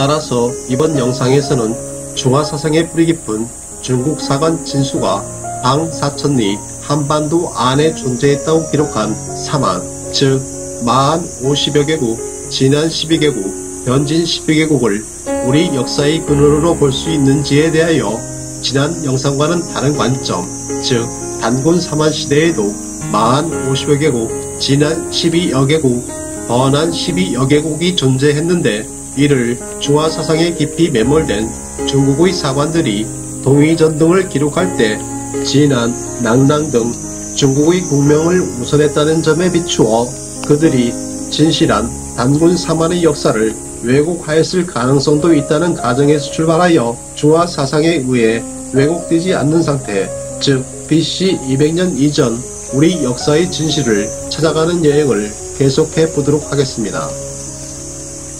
따라서 이번 영상에서는 중화사상의 뿌리 깊은 중국 사관 진수가 방 사천리 한반도 안에 존재했다고 기록한 사만, 즉 마한 50여 개국, 진한 12개국, 변진 12개국을 우리 역사의 근원으로 볼 수 있는지에 대하여 지난 영상과는 다른 관점, 즉 단군 사만 시대에도 마한 50여 개국, 진한 12여 개국, 번한 12여 개국이 존재했는데 이를 중화사상에 깊이 매몰된 중국의 사관들이 동의전등을 기록할 때 진안, 낭랑 등 중국의 국명을 우선했다는 점에 비추어 그들이 진실한 단군 사만의 역사를 왜곡하였을 가능성도 있다는 가정에서 출발하여 중화사상에 의해 왜곡되지 않는 상태, 즉 BC 200년 이전 우리 역사의 진실을 찾아가는 여행을 계속해 보도록 하겠습니다.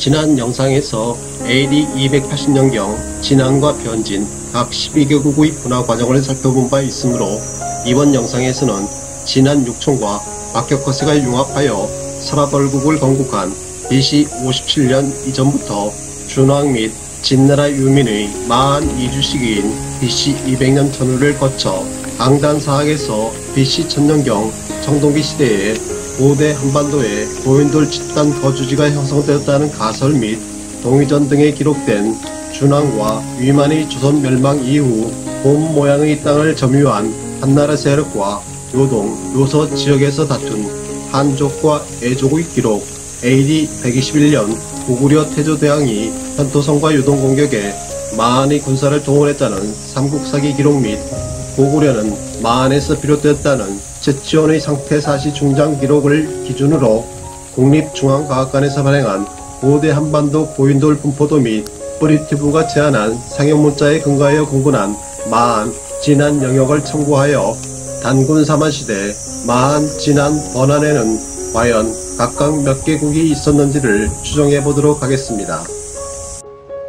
지난 영상에서 AD 280년경 진안과 변진 각 12개국의 분화 과정을 살펴본 바 있으므로 이번 영상에서는 진안 6총과 박격허세가 융합하여 서라벌국을 건국한 BC 57년 이전부터 준왕 및 진나라 유민의 마한 2주 시기인 BC 200년 전후를 거쳐 강단사학에서 BC 1000년경 청동기 시대에 고대 한반도에 고인돌 집단 거주지가 형성되었다는 가설 및 동의전 등에 기록된 준왕과 위만의 조선 멸망 이후 곰 모양의 땅을 점유한 한나라 세력과 요동, 요서 지역에서 다툰 한족과 애족의 기록, AD 121년 고구려 태조대왕이 현토성과 요동 공격에 마한의 군사를 동원했다는 삼국사기 기록 및 고구려는 마한에서 비롯되었다는 최치원의 상태사시 중장 기록을 기준으로 국립중앙과학관에서 발행한 고대 한반도 고인돌 분포도 및 뿌리티브가 제안한 상형문자에 근거하여 공분한 마한, 진안 영역을 참고하여 단군 사만시대 마한, 진안, 번안에는 과연 각각 몇 개국이 있었는지를 추정해 보도록 하겠습니다.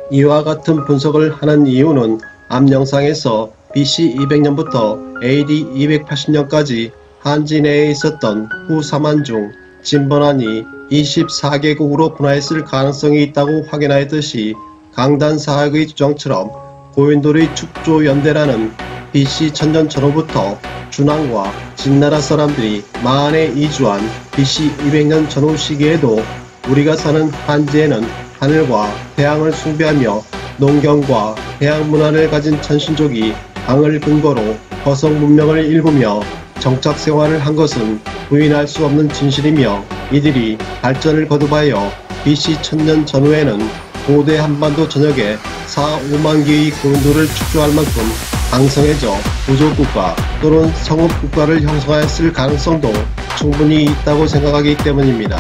이와 같은 분석을 하는 이유는 앞 영상에서 BC 200년부터 AD 280년까지 한지 내에 있었던 후사만 중 진번안이 24개국으로 분화했을 가능성이 있다고 확인하였듯이 강단사학의 주장처럼 고인돌의 축조연대라는 BC 1000년 전후부터 준왕과 진나라 사람들이 마한에 이주한 BC 200년 전후 시기에도 우리가 사는 한지에는 하늘과 태양을 숭배하며 농경과 해양 문화를 가진 천신족이 강을 근거로 허성 문명을 일구며 정착 생활을 한 것은 부인할 수 없는 진실이며 이들이 발전을 거듭하여 BC 1000년 전후에는 고대 한반도 전역에 4-5만 개의 고인돌을 축조할 만큼 강성해져 부족국가 또는 성읍국가를 형성하였을 가능성도 충분히 있다고 생각하기 때문입니다.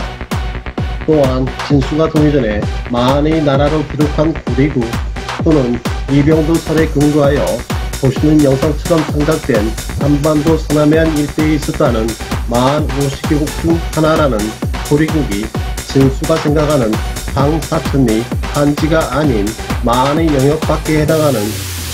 또한 진수가 동의전에 마한의 나라로 기록한 고리국 또는 이병도 설에 근거하여 보시는 영상처럼 창작된 한반도 서남해안 일대에 있었다는 마한 50개국 중 하나라는 고리국이 진수가 생각하는 방사천리 한지가 아닌 마한의 영역 밖에 해당하는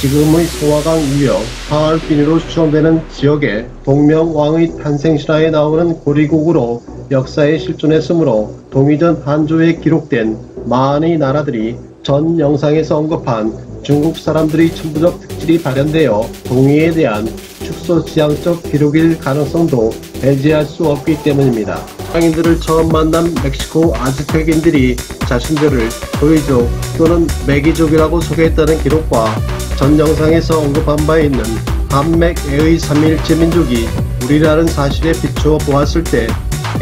지금의 소화강 유역 하얼빈으로 추정되는 지역의 동명왕의 탄생신화에 나오는 고리국으로 역사에 실존했으므로 동의전 한조에 기록된 마한의 나라들이 전 영상에서 언급한 중국 사람들의 천부적 특질이 발현되어 동의에 대한 축소지향적 기록일 가능성도 배제할 수 없기 때문입니다. 상인들을 처음 만난 멕시코 아즈텍인들이 자신들을 도이족 또는 메기족이라고 소개했다는 기록과 전 영상에서 언급한 바 있는 한맥애의 3일째 민족이 우리라는 사실에 비추어 보았을 때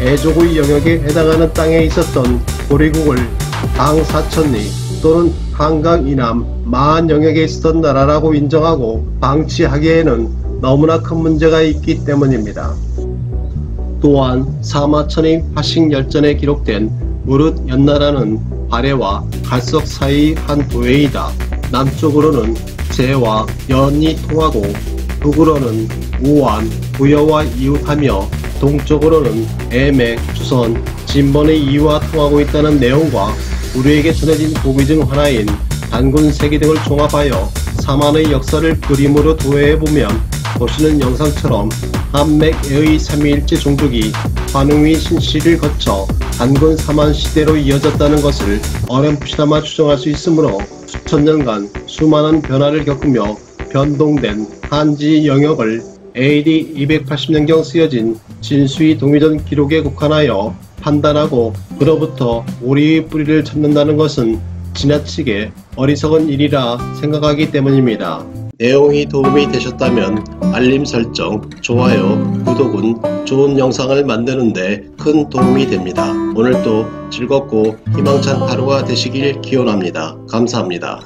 애족의 영역에 해당하는 땅에 있었던 고리국을 방사천리 또는 한강 이남 마한 영역에 있었던 나라라고 인정하고 방치하기에는 너무나 큰 문제가 있기 때문입니다. 또한 사마천의 화식열전에 기록된 무릇 연나라는 발해와 갈석 사이의 한 도회이다. 남쪽으로는 제와 연이 통하고 북으로는 우완, 부여와 이웃하며 동쪽으로는 애맥, 주선, 진번의 이와 통하고 있다는 내용과 우리에게 전해진 보기 중 하나인 단군 세기 등을 종합하여 사만의 역사를 그림으로 도해해보면 보시는 영상처럼 한맥의 3.2일제 종족이 환웅의 신시를 거쳐 단군 사만 시대로 이어졌다는 것을 어렴풋이나마 추정할 수 있으므로 수천 년간 수많은 변화를 겪으며 변동된 한지 영역을 AD 280년경 쓰여진 진수의 동의전 기록에 국한하여 판단하고 그로부터 오리의 뿌리를 찾는다는 것은 지나치게 어리석은 일이라 생각하기 때문입니다. 내용이 도움이 되셨다면 알림 설정, 좋아요, 구독은 좋은 영상을 만드는데 큰 도움이 됩니다. 오늘도 즐겁고 희망찬 하루가 되시길 기원합니다. 감사합니다.